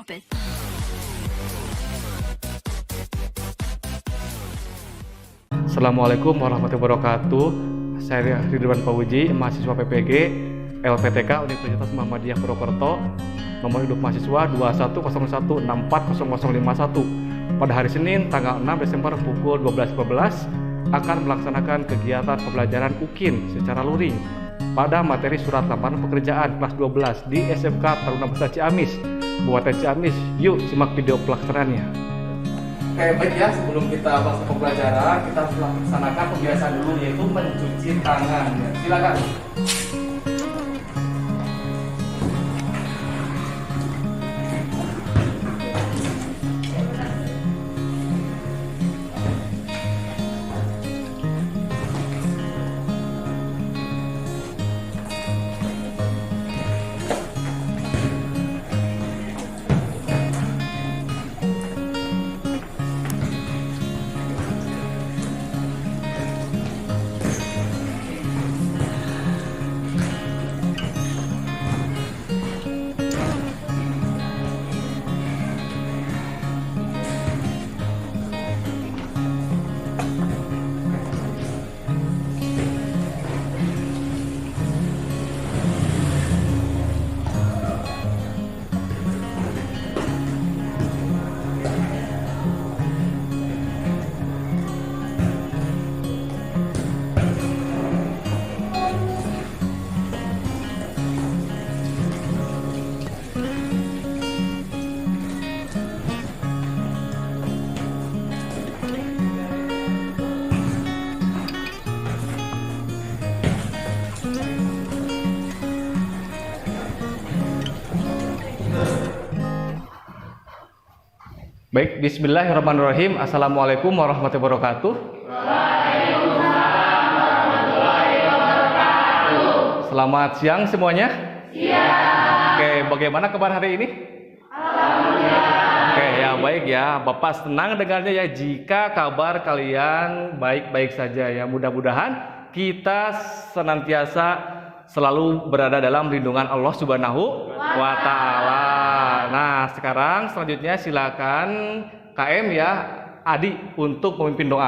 Drop it. Assalamualaikum warahmatullahi wabarakatuh. Saya Ridwan Fauzi, mahasiswa PPG LPTK Universitas Muhammadiyah Purwokerto. Nomor induk mahasiswa 2101640051. Pada hari Senin tanggal 6 Desember pukul 12.15 akan melaksanakan kegiatan pembelajaran UKIN secara luring pada materi surat lamaran pekerjaan kelas 12 di SMK Taruna Besar Ciamis, Kabupaten Ciamis. Yuk simak video pelaksanaannya. Oke, baik ya, sebelum kita masuk pembelajaran, kita harus melaksanakan pembiasaan dulu, yaitu mencuci tangan. Ya. Silakan. Baik, bismillahirrahmanirrahim. Assalamualaikum warahmatullahi wabarakatuh. Waalaikumsalam warahmatullahi wabarakatuh. Selamat siang semuanya. Siang. Oke, bagaimana kabar hari ini? Alhamdulillah. Oke, ya baik ya. Bapak senang dengarnya ya jika kabar kalian baik-baik saja ya. Mudah-mudahan kita senantiasa selalu berada dalam lindungan Allah Subhanahu wa Ta'ala. Nah, sekarang selanjutnya silakan KM ya, Adi untuk memimpin doa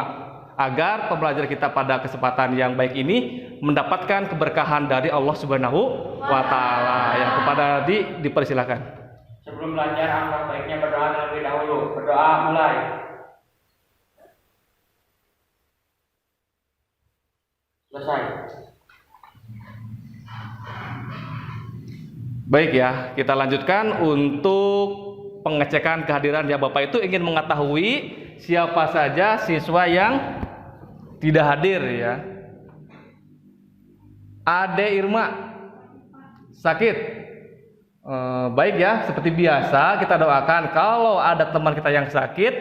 agar pembelajaran kita pada kesempatan yang baik ini mendapatkan keberkahan dari Allah Subhanahu wa Ta'ala. Yang kepada Adi dipersilakan. Sebelum belajar, alangkah baiknya berdoa terlebih dahulu. Berdoa mulai. Selesai. Baik ya, kita lanjutkan untuk pengecekan kehadiran ya. Bapak itu ingin mengetahui siapa saja siswa yang tidak hadir ya. Ade Irma sakit. Baik ya, seperti biasa kita doakan kalau ada teman kita yang sakit,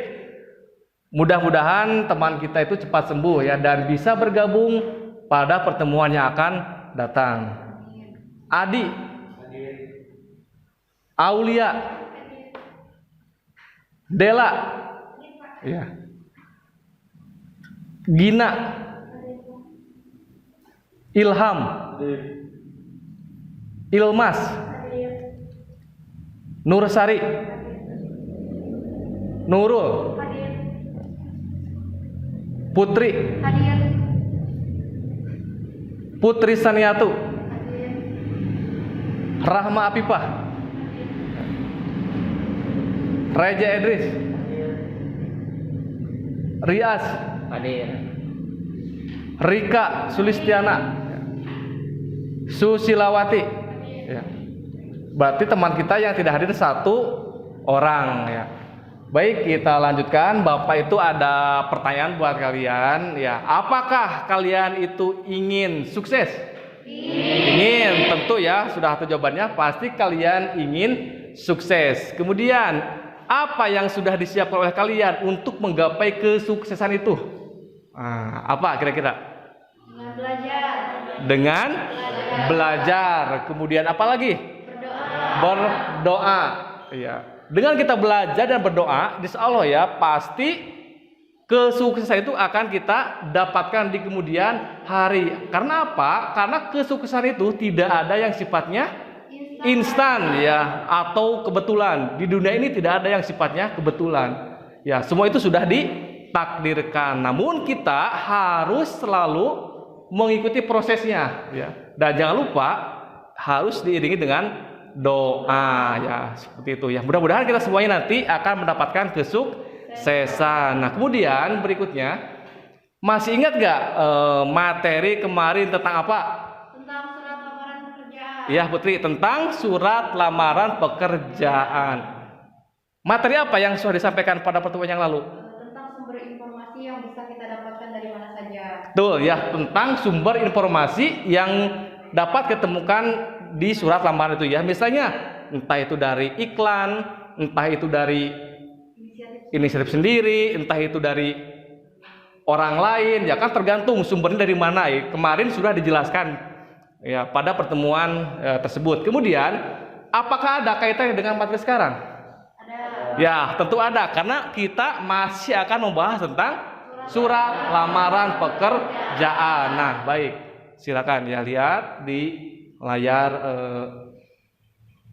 mudah-mudahan teman kita itu cepat sembuh ya dan bisa bergabung pada pertemuan yang akan datang. Adi, Aulia, Dela, ya, Gina, Ilham, Ilmas, Nursari, Nurul, Putri, Putri Saniatu, Rahma Apipah, Reja Idris, Rias, Hadir. Rika Sulistiana, Susilawati. Ya. Berarti teman kita yang tidak hadir satu orang ya. Baik, kita lanjutkan. Bapak itu ada pertanyaan buat kalian ya. Apakah kalian itu ingin sukses? Ingin, tentu ya. Sudah tahu jawabannya. Pasti kalian ingin sukses. Kemudian apa yang sudah disiapkan oleh kalian untuk menggapai kesuksesan itu? Apa kira-kira? Dengan belajar. Dengan belajar. Kemudian apa lagi? Berdoa. Iya. Dengan kita belajar dan berdoa, insya Allah ya pasti kesuksesan itu akan kita dapatkan di kemudian hari. Karena apa? Karena kesuksesan itu tidak ada yang sifatnya instan ya atau kebetulan. Di dunia ini tidak ada yang sifatnya kebetulan. Ya, semua itu sudah ditakdirkan. Namun kita harus selalu mengikuti prosesnya ya. Dan jangan lupa harus diiringi dengan doa ya, seperti itu ya. Mudah-mudahan kita semuanya nanti akan mendapatkan kesuksesan. Nah, kemudian berikutnya masih ingat gak materi kemarin tentang apa? Tentang surat lamaran pekerjaan. Ya Putri, tentang surat lamaran pekerjaan. Materi apa yang sudah disampaikan pada pertemuan yang lalu? Tentang sumber informasi yang bisa kita dapatkan dari mana saja. Betul ya, tentang sumber informasi yang dapat ditemukan di surat lamaran itu ya. Misalnya entah itu dari iklan, entah itu dari inisiatif sendiri, entah itu dari orang lain, ya kan tergantung sumbernya dari mana ya. Kemarin sudah dijelaskan ya pada pertemuan tersebut. Kemudian, apakah ada kaitannya dengan materi sekarang? Ada. Ya, tentu ada karena kita masih akan membahas tentang surat lamaran pekerjaan. Nah, baik. Silakan ya lihat di layar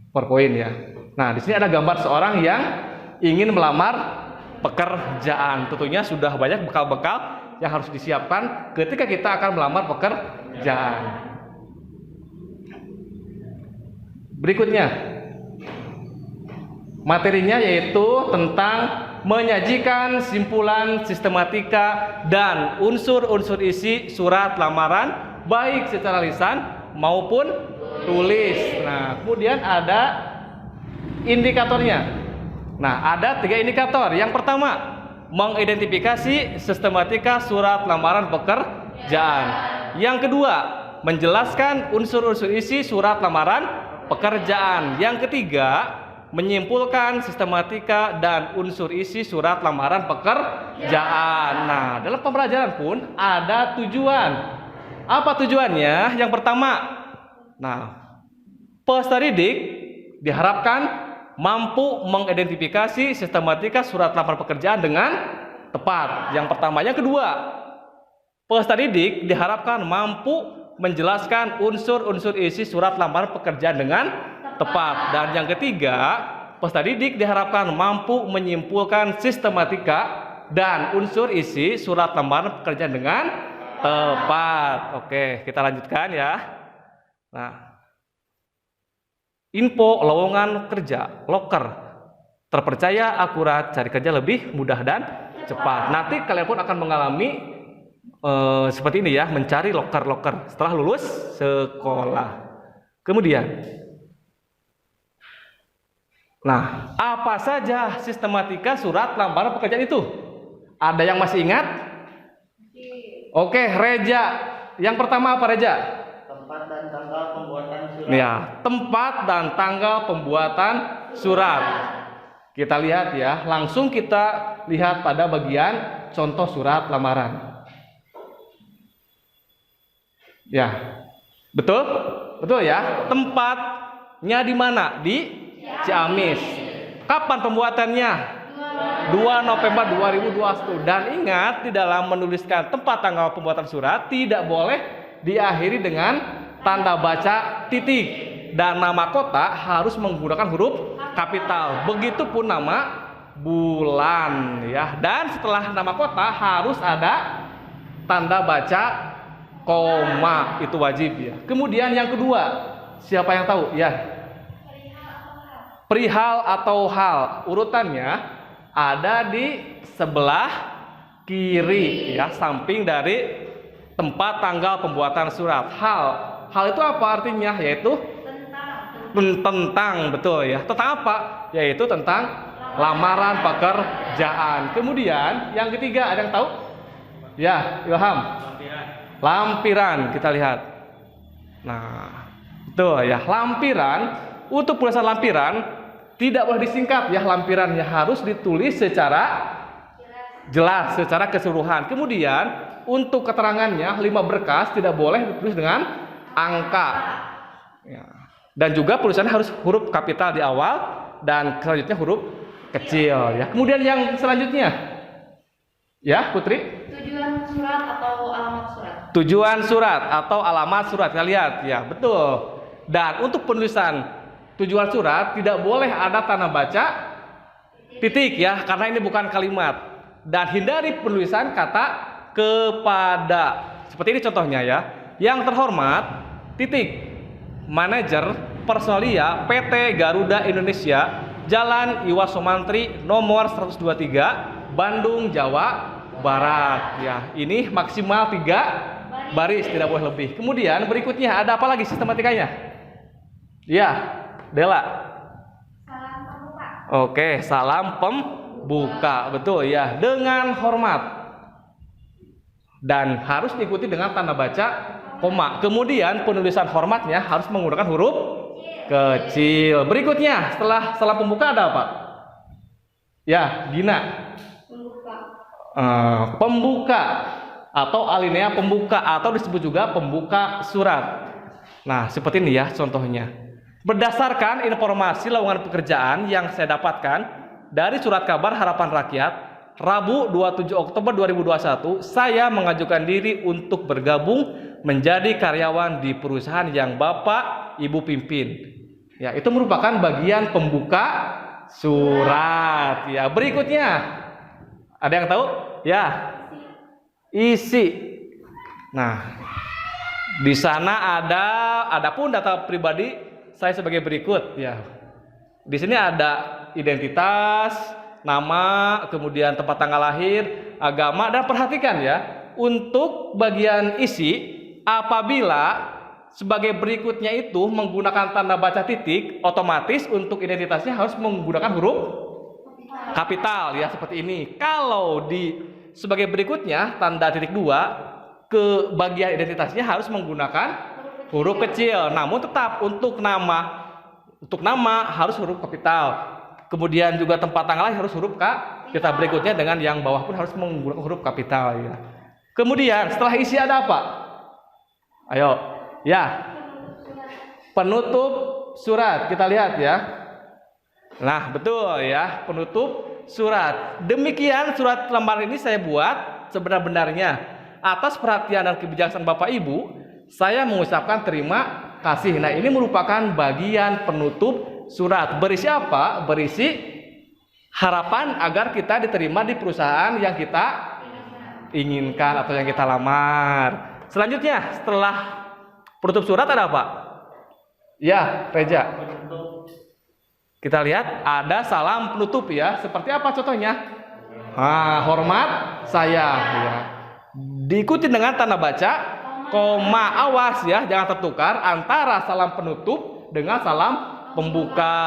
PowerPoint ya. Nah, di sini ada gambar seorang yang ingin melamar pekerjaan. Tentunya sudah banyak bekal-bekal yang harus disiapkan ketika kita akan melamar pekerjaan. Berikutnya, materinya yaitu tentang menyajikan simpulan sistematika dan unsur-unsur isi surat lamaran baik secara lisan maupun tulis. Nah, kemudian ada indikatornya. Nah, ada 3 indikator. Yang pertama, mengidentifikasi sistematika surat lamaran pekerjaan. Yang kedua, menjelaskan unsur-unsur isi surat lamaran pekerjaan. Yang ketiga, menyimpulkan sistematika dan unsur isi surat lamaran pekerjaan. Nah, dalam pembelajaran pun ada tujuan. Apa tujuannya? Yang pertama, peserta didik diharapkan mampu mengidentifikasi sistematika surat lamaran pekerjaan dengan tepat. Yang pertama. Yang kedua, peserta didik diharapkan mampu menjelaskan unsur-unsur isi surat lamaran pekerjaan dengan tepat. Dan yang ketiga, peserta didik diharapkan mampu menyimpulkan sistematika dan unsur isi surat lamaran pekerjaan dengan tepat. Oke, kita lanjutkan ya. Nah, info lowongan kerja, loker, terpercaya, akurat, cari kerja lebih mudah dan cepat. Nanti kalian pun akan mengalami seperti ini ya, mencari loker-loker setelah lulus sekolah. Kemudian, nah, apa saja sistematika surat lamaran pekerjaan itu? Ada yang masih ingat? Oke, Reja. Yang pertama apa, Reja? Tempat dan tanggal pembuatan surat. Ya, tempat dan tanggal pembuatan surat. Kita lihat ya, langsung kita lihat pada bagian contoh surat lamaran. Ya, betul? Betul ya. Tempatnya di mana? Di Ciamis. Kapan pembuatannya? 2 November 2021. Dan ingat, di dalam menuliskan tempat tanggal pembuatan surat tidak boleh diakhiri dengan tanda baca titik, dan nama kota harus menggunakan huruf kapital. Begitupun nama bulan ya. Dan setelah nama kota harus ada tanda baca koma, itu wajib ya. Kemudian yang kedua, siapa yang tahu ya? Perihal atau hal. Urutannya ada di sebelah kiri ya, samping dari tempat tanggal pembuatan surat. Hal itu apa artinya? Yaitu tentang, betul ya. Tentang apa? Yaitu tentang lamaran pekerjaan. Kemudian yang ketiga, ada yang tahu? Ya, Ilham. Lampiran, kita lihat. Nah, betul ya, lampiran. Untuk tulisan lampiran tidak boleh disingkat ya, lampirannya harus ditulis secara jelas, secara keseluruhan. Kemudian untuk keterangannya 5 berkas tidak boleh ditulis dengan angka ya. Dan juga tulisannya harus huruf kapital di awal dan selanjutnya huruf kecil ya. Kemudian yang selanjutnya ya, Putri, Tujuan surat atau alamat surat. Tujuan surat atau alamat surat. Kita lihat ya, betul. Dan untuk penulisan tujuan surat tidak boleh ada tanda baca titik ya, karena ini bukan kalimat. Dan hindari penulisan kata kepada. Seperti ini contohnya ya. Yang terhormat titik manajer Personalia PT Garuda Indonesia, Jalan Iwa Sumantri nomor 123, Bandung, Jawa Barat. Ya, ini maksimal 3 baris, tidak boleh lebih. Kemudian berikutnya ada apa lagi sistematikanya? Ya, Dela. Salam pembuka. Oke, salam pembuka. Betul ya, dengan hormat. Dan harus diikuti dengan tanda baca koma. Kemudian penulisan hormatnya harus menggunakan huruf kecil. Berikutnya, setelah salam pembuka ada apa? Ya, Gina. Pembuka atau alinea pembuka atau disebut juga pembuka surat. Nah, seperti ini ya contohnya. Berdasarkan informasi lowongan pekerjaan yang saya dapatkan dari surat kabar Harapan Rakyat Rabu 27 Oktober 2021, saya mengajukan diri untuk bergabung menjadi karyawan di perusahaan yang Bapak Ibu pimpin. Ya, itu merupakan bagian pembuka surat. Ya, berikutnya ada yang tahu? Ya, isi. Nah, di sana ada pun data pribadi saya sebagai berikut. Ya, di sini ada identitas, nama, kemudian tempat tanggal lahir, agama, dan perhatikan ya, untuk bagian isi apabila sebagai berikutnya itu menggunakan tanda baca titik, otomatis untuk identitasnya harus menggunakan huruf kapital ya, seperti ini. Kalau di sebagai berikutnya tanda titik 2 ke bagian identitasnya harus menggunakan huruf kecil. Namun tetap untuk nama harus huruf kapital. Kemudian juga tempat tanggal lahir harus huruf kapital. Berikutnya dengan yang bawah pun harus menggunakan huruf kapital ya. Kemudian setelah isi ada apa? Ayo, ya. Penutup surat. Kita lihat ya. Nah, betul ya, penutup surat. Demikian surat lembaran ini saya buat sebenar-benarnya. Atas perhatian dan kebijaksanaan Bapak Ibu, saya mengucapkan terima kasih. Nah, ini merupakan bagian penutup surat. Berisi apa? Berisi harapan agar kita diterima di perusahaan yang kita inginkan atau yang kita lamar. Selanjutnya, setelah penutup surat ada apa? Ya, Reja. Kita lihat ada salam penutup ya. Seperti apa contohnya? Hormat saya ya. Diikuti dengan tanda baca koma. Awas ya, jangan tertukar antara salam penutup dengan salam pembuka.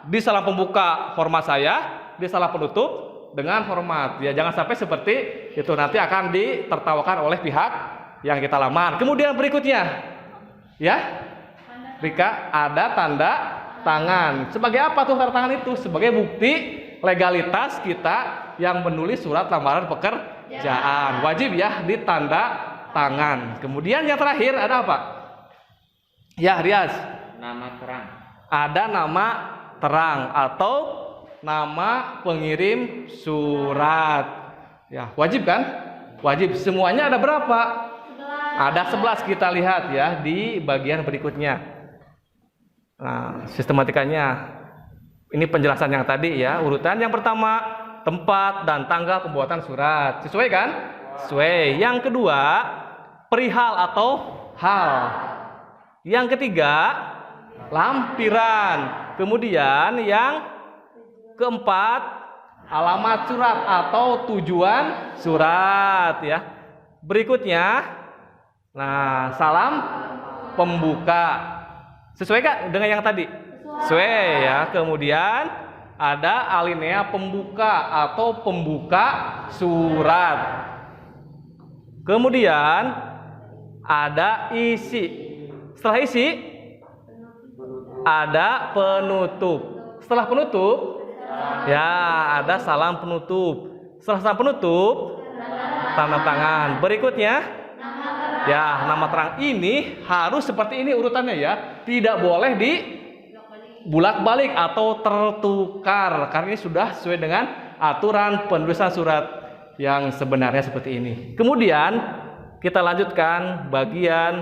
Di salam pembuka hormat saya, di salam penutup dengan hormat ya. Jangan sampai seperti itu, nanti akan ditertawakan oleh pihak yang kita lamar. Kemudian berikutnya ya, Rika, ada tanda tangan. Sebagai apa tuh tanda tangan itu? Sebagai bukti legalitas kita yang menulis surat lamaran pekerjaan. Wajib ya ditanda tangan. Kemudian yang terakhir ada apa? Ya, Riaz. Nama terang. Ada nama terang atau nama pengirim surat. Ya, wajib kan? Wajib. Semuanya ada berapa? Ada 11, kita lihat ya di bagian berikutnya. Nah, sistematikanya ini penjelasan yang tadi ya, urutan yang pertama tempat dan tanggal pembuatan surat. Sesuai kan? Sesuai. Yang kedua, perihal atau hal. Yang ketiga, lampiran. Kemudian yang keempat, alamat surat atau tujuan surat ya. Berikutnya, nah, salam pembuka. Sesuai gak dengan yang tadi? Sesuai ya. Kemudian ada alinea pembuka atau pembuka surat. Kemudian ada isi. Setelah isi ada penutup. Setelah penutup ya ada salam penutup. Setelah salam penutup tanda tangan. Berikutnya ya, nama terang. Ini harus seperti ini urutannya ya. Tidak boleh di bulak-balik atau tertukar, karena ini sudah sesuai dengan aturan penulisan surat yang sebenarnya seperti ini. Kemudian kita lanjutkan bagian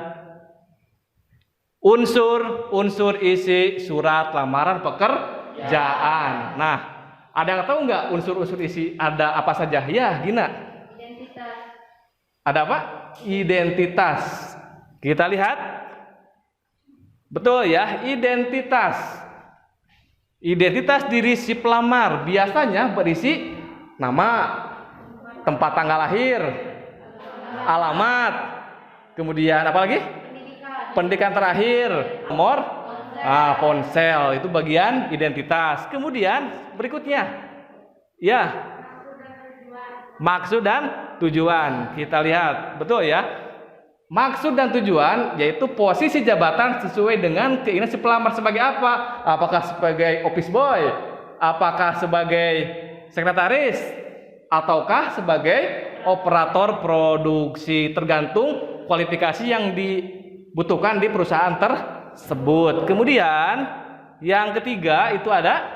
unsur isi surat lamaran pekerjaan. Nah, ada yang tahu nggak unsur-unsur isi ada apa saja? Ya, Gina. Identitas. Ada apa? Identitas. Kita lihat. Betul ya, identitas. Identitas diri si pelamar biasanya berisi nama, tempat tanggal lahir, alamat, kemudian apa lagi? Pendidikan terakhir, nomor ponsel, itu bagian identitas. Kemudian berikutnya, ya, maksud dan tujuan. Kita lihat, betul ya. Maksud dan tujuan yaitu posisi jabatan sesuai dengan keinginan si pelamar sebagai apa? Apakah sebagai office boy? Apakah sebagai sekretaris? Ataukah sebagai operator produksi? Tergantung kualifikasi yang dibutuhkan di perusahaan tersebut. Kemudian yang ketiga itu ada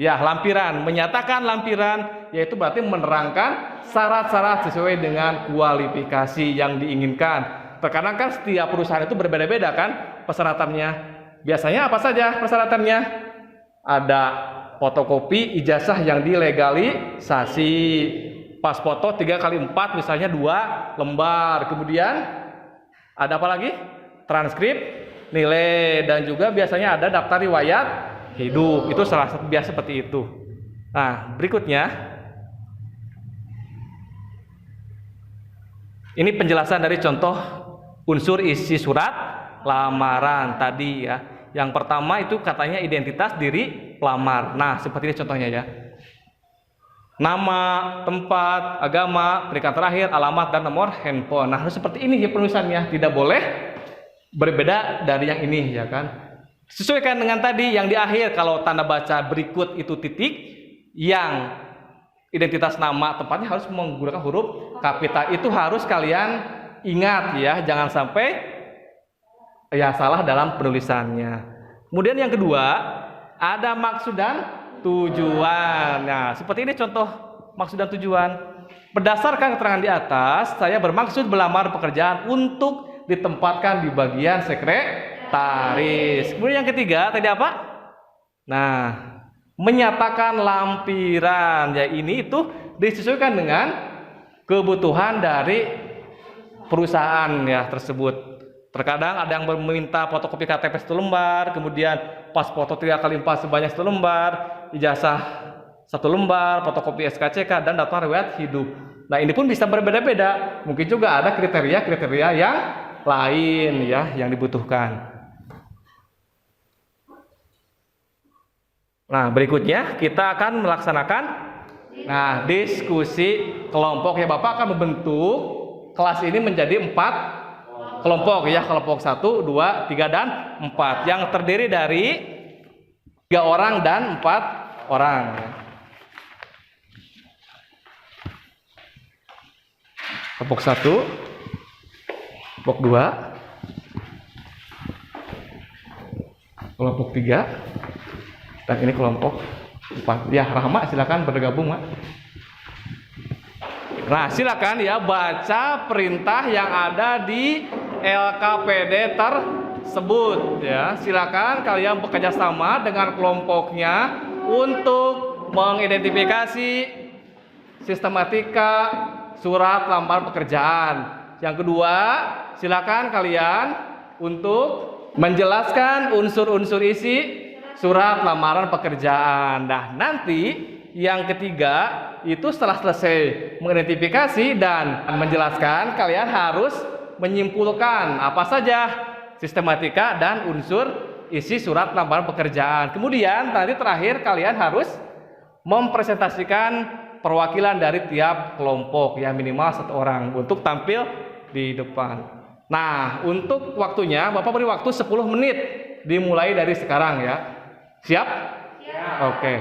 lampiran. Menyatakan lampiran yaitu berarti menerangkan syarat-syarat sesuai dengan kualifikasi yang diinginkan. Terkadang kan setiap perusahaan itu berbeda-beda kan persyaratannya. Biasanya apa saja persyaratannya? Ada fotokopi ijazah yang dilegalisasi, pas foto 3x4 misalnya 2 lembar. Kemudian ada apa lagi? Transkrip nilai, dan juga biasanya ada daftar riwayat hidup. Itu salah satu biasa seperti itu. Nah, berikutnya ini penjelasan dari contoh unsur isi surat lamaran tadi ya. Yang pertama itu katanya identitas diri pelamar. Nah, seperti ini contohnya ya. Nama, tempat, agama, pendidikan terakhir, alamat, dan nomor handphone. Nah, harus seperti ini ya penulisannya. Tidak boleh berbeda dari yang ini ya kan. Sesuaikan dengan tadi yang di akhir. Kalau tanda baca berikut itu titik, yang identitas nama tempatnya harus menggunakan huruf kapital. Itu harus kalian ingat ya, jangan sampai ya salah dalam penulisannya. Kemudian yang kedua, ada maksud dan tujuan. Nah, seperti ini contoh maksud dan tujuan. Berdasarkan keterangan di atas, saya bermaksud melamar pekerjaan untuk ditempatkan di bagian sekretaris. Kemudian yang ketiga, tadi apa? Nah, menyatakan lampiran. Ya, ini itu disesuaikan dengan kebutuhan dari perusahaan ya tersebut. Terkadang ada yang meminta fotokopi KTP 1 lembar, kemudian pas foto 3x4 sebanyak 1 lembar, ijazah 1 lembar, fotokopi SKCK, dan daftar riwayat hidup. Nah, ini pun bisa berbeda-beda. Mungkin juga ada kriteria-kriteria yang lain ya yang dibutuhkan. Nah, berikutnya kita akan melaksanakan diskusi kelompok ya. Bapak akan membentuk kelas ini menjadi 4 kelompok ya, kelompok 1, 2, 3, dan 4 yang terdiri dari 3 orang dan 4 orang. Kelompok 1, kelompok 2, kelompok 3, dan ini kelompok 4. Ya, Rahma silakan bergabung, Mak. Nah, silakan ya baca perintah yang ada di LKPD tersebut ya. Silakan kalian bekerja sama dengan kelompoknya untuk mengidentifikasi sistematika surat lamar pekerjaan. Yang kedua, silakan kalian untuk menjelaskan unsur-unsur isi surat lamaran pekerjaan. Nah, nanti yang ketiga itu setelah selesai mengidentifikasi dan menjelaskan, kalian harus menyimpulkan apa saja sistematika dan unsur isi surat lamaran pekerjaan. Kemudian nanti terakhir kalian harus mempresentasikan perwakilan dari tiap kelompok ya, minimal 1 orang untuk tampil di depan. Nah, untuk waktunya Bapak beri waktu 10 menit dimulai dari sekarang ya. Siap? Siap. Oke.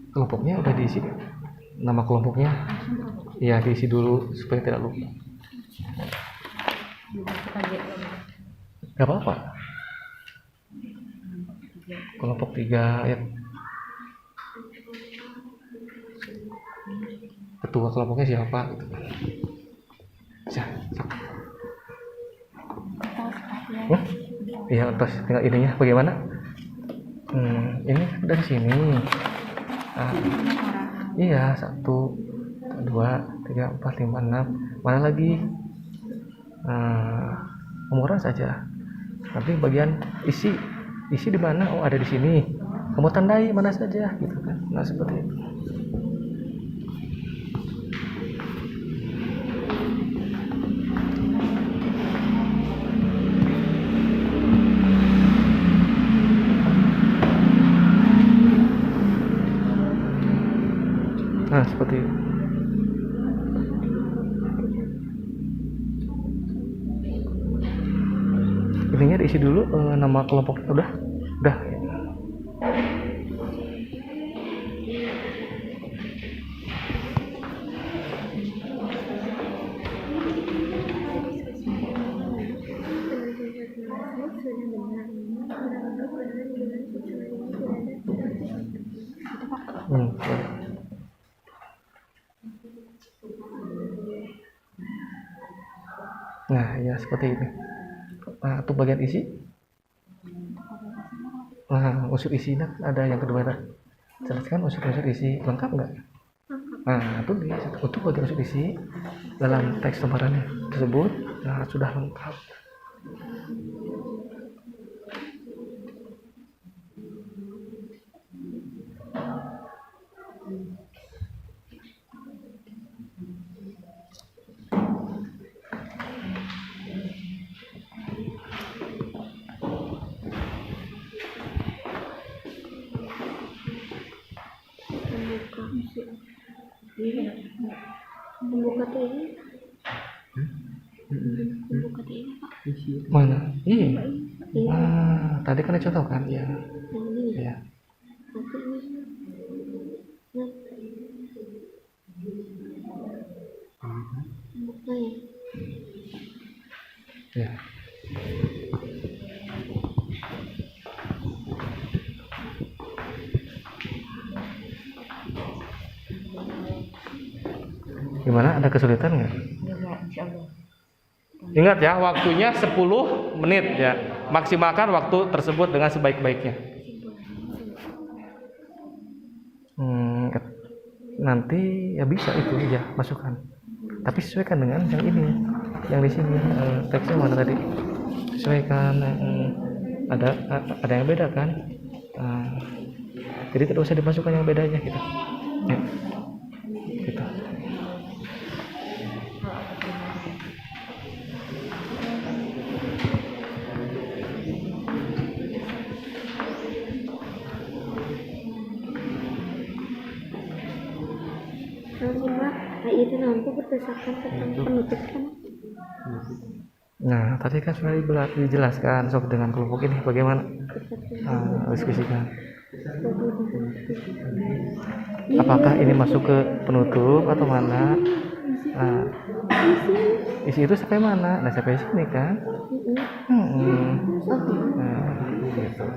Kelompoknya udah diisi, nama kelompoknya ya diisi dulu supaya tidak lupa. Gak apa-apa. Kelompok 3 ya. Ketua kelompoknya siapa gitu. Siapa? Iya, terus tinggal ininya bagaimana? Ini dari sini. Nah, iya, 1, 2, 3, 4, 5, 6. Mana lagi? Umuran saja. Nanti bagian isi di mana? Oh, ada di sini. Kamu tandai mana saja, gitu kan? Nah, seperti itu. Nah, seperti itu. Ininya diisi dulu nama kelompok. Udah. Nah, ya seperti ini. Nah, untuk bagian isi. Nah, unsur isinya ada yang kedua. Jelaskan unsur isi lengkap nggak? Nah, tulis untuk bagian unsur isi dalam teks lembarannya tersebut. Nah, sudah lengkap. Membuka ini Mana? Iya. Tadi kan contoh kan? Iya. Iya. Ya. Gimana? Ada kesulitan nggak? Ingat ya, waktunya 10 menit ya. Maksimalkan waktu tersebut dengan sebaik-baiknya. Nanti ya bisa itu ya masukkan. Tapi sesuaikan dengan yang ini, yang di sini teksnya mana tadi? Sesuaikan. Ada yang beda kan? Jadi tidak usah dimasukkan yang bedanya gitu. Ya. Gitu. Itu nanti berdasarkan tentang penutup kan? Nah, tadi kan sudah dijelaskan sob dengan kelompok ini bagaimana diskusikan. Apakah ini masuk ke penutup atau mana? Nah, isi itu sampai mana? Nah, sampai sini kan? Nah, gitu.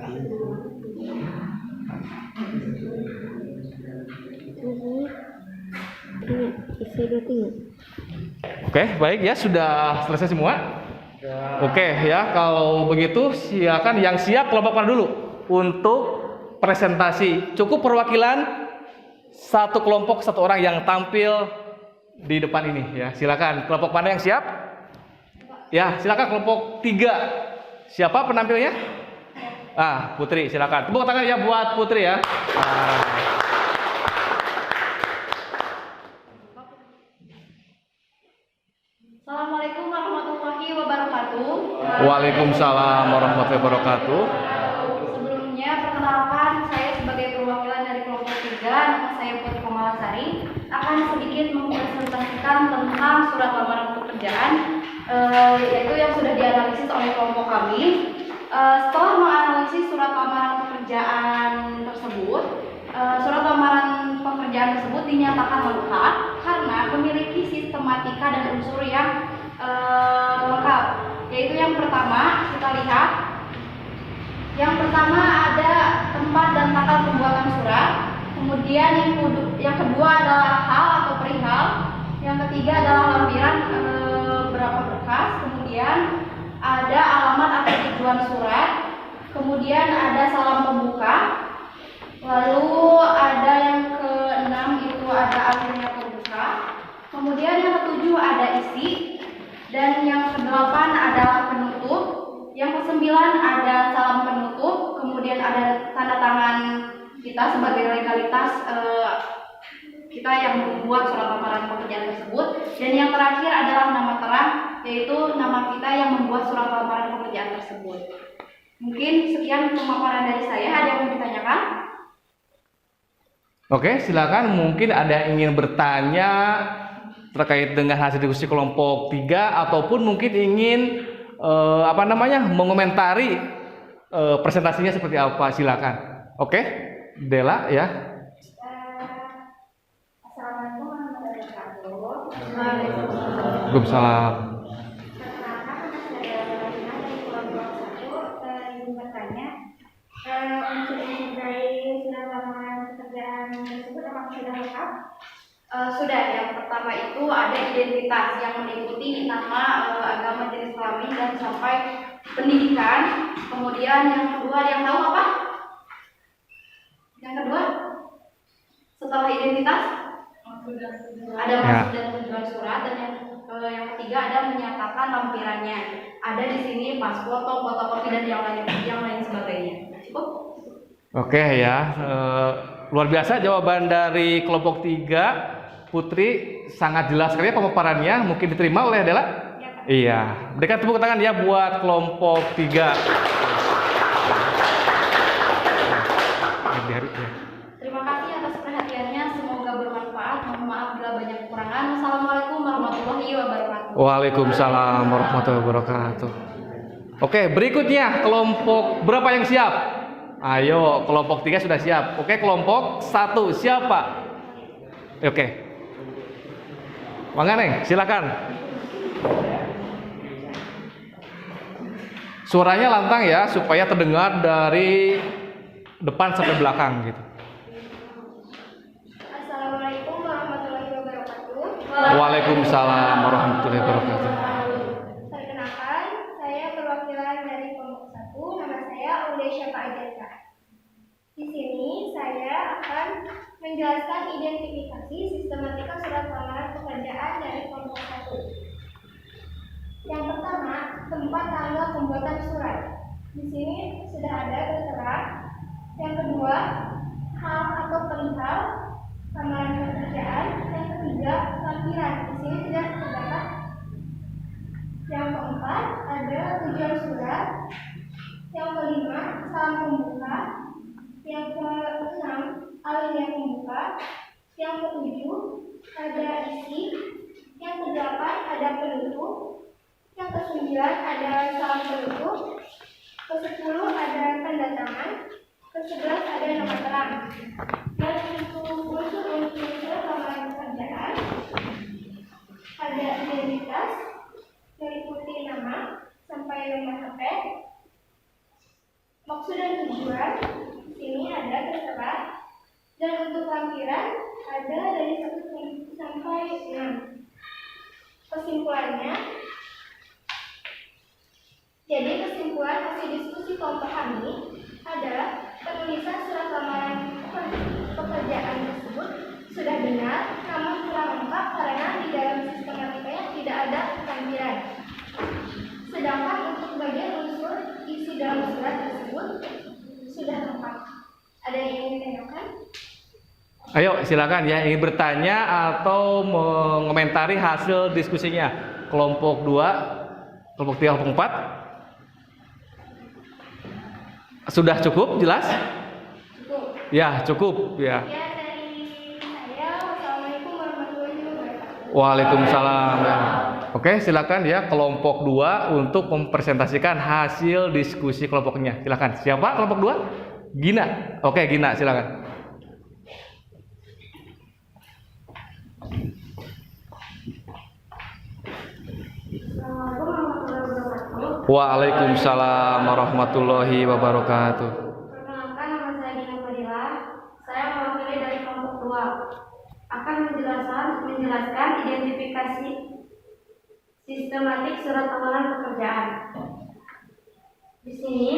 Oke, baik ya, sudah selesai semua. Oke ya, kalau begitu silakan yang siap kelompok mana dulu untuk presentasi. Cukup perwakilan satu kelompok satu orang yang tampil di depan ini ya. Silakan kelompok mana yang siap? Ya, silakan kelompok 3. Siapa penampilnya? Putri, silakan. Tepuk tangan ya buat Putri ya. Assalamualaikum warahmatullahi wabarakatuh. Waalaikumsalam warahmatullahi wabarakatuh. Sebelumnya perkenalkan, saya sebagai perwakilan dari kelompok 3, nama saya Putri Komalasari, akan sedikit mempresentasikan tentang surat lamaran pekerjaan, yaitu yang sudah dianalisis oleh kelompok kami. Setelah menganalisis surat lamaran pekerjaan tersebut, surat lamaran pekerjaan tersebut dinyatakan lengkap karena memiliki sistematika dan unsur yang lengkap. yaitu yang pertama kita lihat. Yang pertama ada tempat dan tanggal pembuatan surat. Kemudian yang kedua adalah hal atau perihal. Yang ketiga adalah lampiran berapa berkas. Kemudian ada alamat atau tujuan surat. Kemudian ada salam pembuka. Lalu ada yang keenam itu ada akhirnya pembuka. Kemudian yang ketujuh ada isi. Dan yang kedelapan adalah penutup. Yang kesembilan ada salam penutup. Kemudian ada tanda tangan kita sebagai legalitas kita yang membuat surat lamaran pekerjaan tersebut. Dan yang terakhir adalah nama terang, yaitu nama kita yang membuat surat lamaran pekerjaan tersebut. Mungkin sekian pemaparan dari saya. Ada yang mau ditanyakan? Oke, silakan. Mungkin ada yang ingin bertanya terkait dengan hasil diskusi kelompok 3 ataupun mungkin ingin mengomentari presentasinya seperti apa. Silakan. Oke, Dela ya. Assalamualaikum warahmatullahi wabarakatuh. Waalaikumsalam. Perkenalkan, saya Rina dari kelompok 1. Ingin bertanya, unsur-unsur dari surat lamaran pekerjaan tersebut apakah sudah lengkap? Sudah. Yang pertama itu ada identitas yang meliputi nama, agama, jenis kelamin, dan sampai pendidikan. Kemudian yang kedua, ada yang tahu apa? Yang kedua, setelah identitas ada maksud dan tujuan surat, dan yang ketiga ada menyatakan lampirannya. Ada di sini pas foto, fotokopi, dan yang lain sebagainya. Cukup? Oke ya, luar biasa jawaban dari kelompok 3. Putri, sangat jelas sekali pemaparannya. Mungkin diterima oleh Dela? Iya. Berikan tepuk tangan ya buat kelompok 3. Terima kasih atas perhatiannya. Semoga bermanfaat. Mohon maaf bila banyak kekurangan. Wassalamualaikum warahmatullahi wabarakatuh. Waalaikumsalam warahmatullahi wabarakatuh. Oke, berikutnya kelompok berapa yang siap? Ayo, kelompok 3 sudah siap. Oke, kelompok 1 siapa? Oke. Mangga Neng, silakan. Suaranya lantang ya, supaya terdengar dari depan sampai belakang gitu. Assalamualaikum warahmatullahi wabarakatuh. Waalaikumsalam warahmatullahi wabarakatuh. Perkenalkan, saya perwakilan dari kelompok 1. Nama saya Ude Syafa Ajarka. Di sini saya akan menjelaskan identifikasi sistematika surat lamaran pekerjaan dari kelompok 1. Yang pertama, tempat tanggal pembuatan surat. Di sini sudah ada tertera. Yang kedua, hal atau perihal lamaran pekerjaan. Yang ketiga, lampiran. Di sini sudah terdapat. Yang keempat, ada tujuan surat. Yang kelima, salam pembuka. Yang keenam, alinea pembuka. Yang ketujuh, ada isi. Yang kedelapan, ada penutup. Yang kesembilan, ada salam penutup. Kesepuluh, ada tanda tangan. Ke-11 ada nama terang. Dan untuk unsur-unsur lamaran pekerjaan ada identitas, meliputi nama sampai nomor HP, maksud dan tujuan. Di sini ada tertera. Dan untuk lampiran ada dari 1 sampai 6. Kesimpulannya, jadi kesimpulan hasil diskusi kelompok kami adalah penulisan surat lamaran pekerjaan tersebut sudah benar, namun kurang lengkap karena di dalam sistematikanya tidak ada lampiran. Sedangkan untuk bagian unsur isi dalam surat tersebut sudah lengkap. Ada yang ingin ditanyakan? Ayo silakan ya, ingin bertanya atau mengomentari hasil diskusinya. Kelompok 2, kelompok 3, kelompok 4. Sudah cukup jelas? Cukup. Ya, cukup ya. Ya, dari saya, wassalamualaikum warahmatullahi wabarakatuh. Waalaikumsalam. Oke, silakan ya kelompok 2 untuk mempresentasikan hasil diskusi kelompoknya. Silakan. Siapa kelompok 2? Gina. Oke, Gina, silakan. Assalamualaikum warahmatullahi wabarakatuh. Waalaikumsalam warahmatullahi wabarakatuh. Perkenalkan, nama saya Dina Fadila. Saya mewakili dari kelompok 2. Akan menjelaskan identifikasi sistematik surat lamaran pekerjaan. Di sini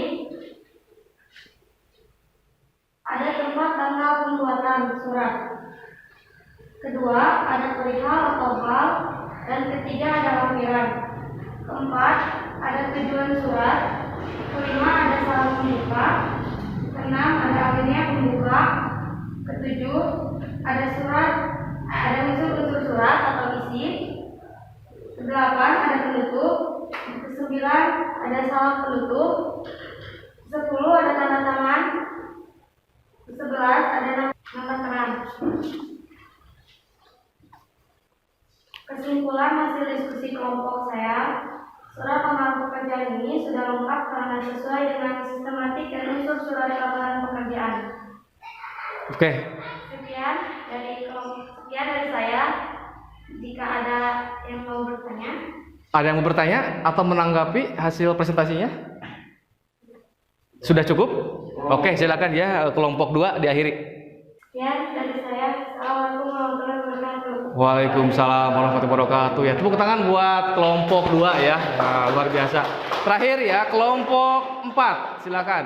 ada tempat tanggal pembuatan surat. Kedua, ada perihal atau hal. Dan ketiga, ada lampiran. Keempat, ada tujuan surat. Kelima, ada salam pembuka. Keenam, ada alinea pembuka. Ketujuh, ada unsur-unsur surat atau isi. Kedelapan, ada penutup. Kesembilan, ada salam penutup. 10, ada tanda tangan. 11, ada nama terang. Kesimpulan hasil diskusi kelompok saya, surat lamaran pekerjaan ini sudah lengkap karena sesuai dengan sistematik dan unsur surat lamaran pekerjaan. Oke. Sekian dari saya. Jika ada yang mau bertanya. Ada yang mau bertanya atau menanggapi hasil presentasinya? Sudah cukup? Oke, silakan ya, kelompok 2 diakhiri. Sekian dari saya. Assalamualaikum warahmatullahi wabarakatuh. Waalaikumsalam warahmatullahi wabarakatuh. Ya, tepuk tangan buat kelompok 2 ya. Nah, luar biasa. Terakhir ya, kelompok 4. Silakan.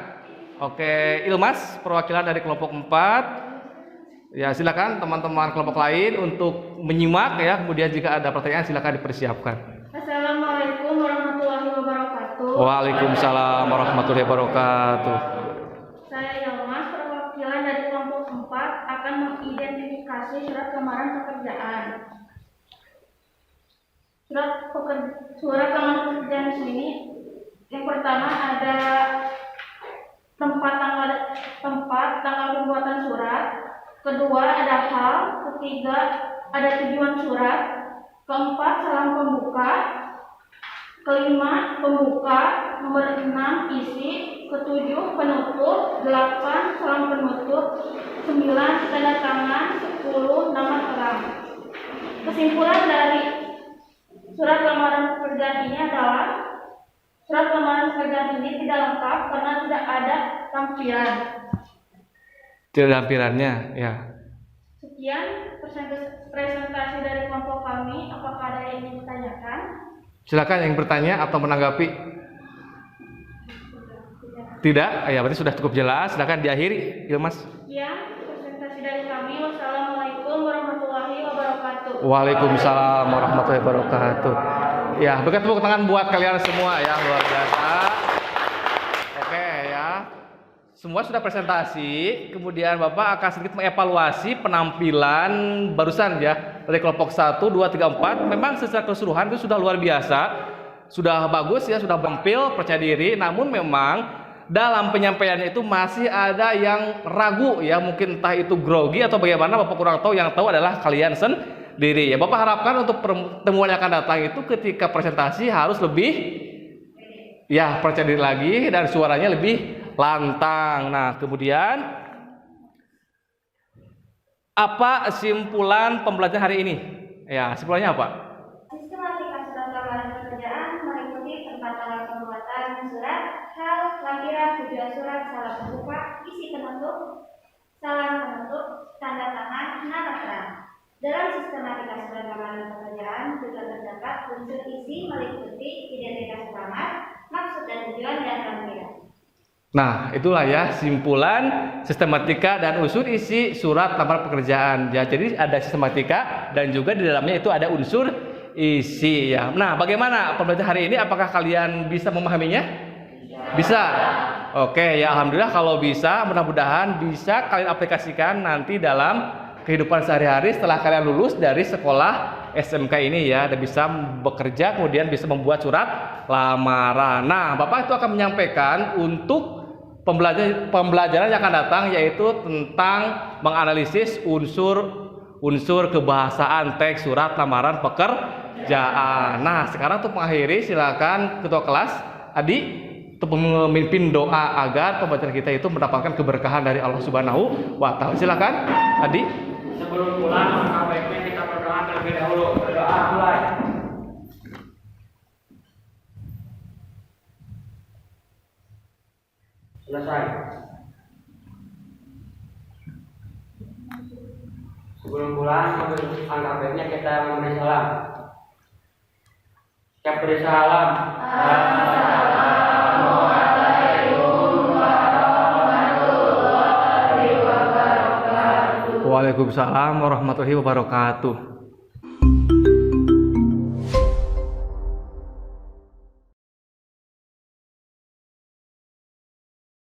Oke, Ilmas, perwakilan dari kelompok 4. Ya, silakan teman-teman kelompok lain untuk menyimak ya. Kemudian jika ada pertanyaan silakan dipersiapkan. Assalamualaikum warahmatullahi wabarakatuh. Waalaikumsalam warahmatullahi wabarakatuh. Saya Yilmaz, perwakilan dari kelompok 4 akan mengidentifikasi surat lamaran pekerjaan. Surat lamaran pekerjaan di sini yang pertama ada tempat tanggal pembuatan surat. Kedua, ada hal. Ketiga, ada tujuan surat. Keempat, salam pembuka. Kelima, pembuka. Nomor 6, isi. Ketujuh, penutup. 8, salam penutup. 9, tanda tangan. 10, nama terang. Kesimpulan dari surat lamaran pekerjaan ini adalah surat lamaran pekerjaan ini tidak lengkap karena tidak ada lampiran. Tidak ada lampirannya, ya. Sekian presentasi dari kelompok kami. Apakah ada yang ingin ditanyakan? Silakan yang bertanya atau menanggapi. Tidak? Ya, berarti sudah cukup jelas. Silakan diakhiri, Ilmas. Sekian presentasi dari kami. Wassalamualaikum warahmatullahi wabarakatuh. Waalaikumsalam warahmatullahi wabarakatuh. Ya, berikan tepuk tangan buat kalian semua ya, luar biasa. Oke ya. Semua sudah presentasi, kemudian Bapak akan sedikit mengevaluasi penampilan barusan ya dari kelompok 1, 2, 3, 4. Memang secara keseluruhan itu sudah luar biasa, sudah bagus ya, sudah tampil, percaya diri. Namun memang dalam penyampaiannya itu masih ada yang ragu ya, mungkin entah itu grogi atau bagaimana, Bapak kurang tahu. Yang tahu adalah kalian sendiri ya. Bapak harapkan untuk pertemuan yang akan datang itu ketika presentasi harus lebih ya percaya diri lagi dan suaranya lebih lantang. Nah, kemudian apa kesimpulan pembelajaran hari ini? Ya, kesimpulannya apa? Sistematika surat lamaran pekerjaan meliputi tempat tanggal pembuatan surat, hal, lampiran, tujuan surat, salam pembuka, isi penutup, salam penutup, tanda tangan, nama terang. Dalam sistematika surat lamaran pekerjaan juga terdapat unsur isi meliputi identitas pelamar, maksud dan tujuan, dan lampiran. Nah, itulah ya simpulan sistematika dan unsur isi surat lamaran pekerjaan. Ya, jadi ada sistematika dan juga di dalamnya itu ada unsur isi ya. Nah, bagaimana pembelajaran hari ini? Apakah kalian bisa memahaminya? Bisa. Oke, ya alhamdulillah kalau bisa, mudah-mudahan bisa kalian aplikasikan nanti dalam kehidupan sehari-hari setelah kalian lulus dari sekolah SMK ini ya, dan bisa bekerja kemudian bisa membuat surat lamaran. Nah, Bapak itu akan menyampaikan untuk pembelajaran yang akan datang, yaitu tentang menganalisis unsur kebahasaan teks surat lamaran pekerjaan. Nah, sekarang untuk mengakhiri silakan ketua kelas Adi untuk memimpin doa agar pembelajaran kita itu mendapatkan keberkahan dari Allah Subhanahu wa Ta'ala. Silakan Adi. Sebelum pulang, maka baiknya kita berdoa terlebih dahulu. Berdoa mulai. Selesai. Sebelum pulang, angka baiknya kita memberi salam. Siap beri salam. Waalaikumsalam warahmatullahi wabarakatuh.